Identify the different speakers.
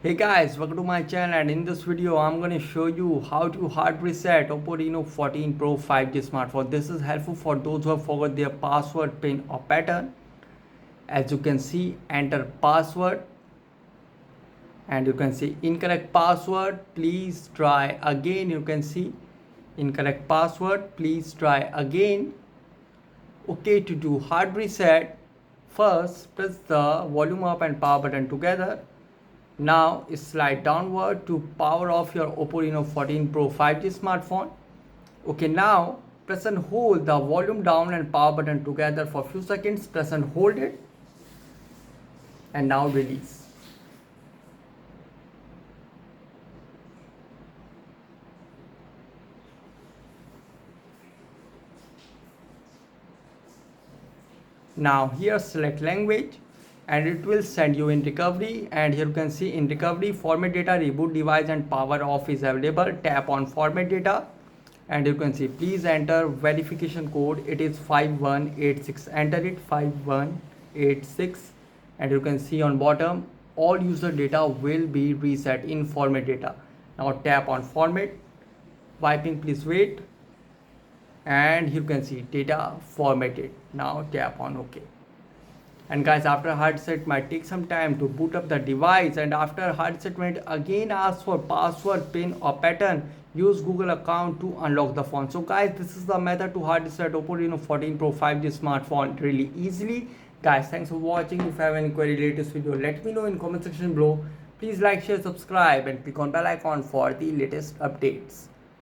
Speaker 1: Hey guys, welcome to my channel, and in this video I'm going to show you how to hard reset OPPO Reno 14 Pro 5G smartphone. This is helpful for those who have forgot their password, pin or pattern. As you can see, enter password and you can see incorrect password, please try again. You can see incorrect password, please try again. Okay, to do hard reset, first press the volume up and power button together. Now slide downward to power off your OPPO Reno 14 Pro 5G smartphone. Okay, now press and hold the volume down and power button together for a few seconds. Press and hold it and now release. Now here select language and it will send you in recovery, and here you can see in recovery format data, reboot device and power off is available. Tap on format data and you can see please enter verification code. It is 5186. Enter it 5186 and you can see on bottom all user data will be reset in format data. Now tap on format, wiping, please wait, and you can see data formatted. Now tap on OK. And guys, after hard reset might take some time to boot up the device, and after hard reset might again ask for password, pin or pattern. Use Google account to unlock the phone. So guys, this is the method to hard reset OPPO Reno 14 Pro 5G smartphone really easily. Guys, thanks for watching. If you have any query related to this video, let me know in comment section below. Please like, share, subscribe and click on bell icon for the latest updates.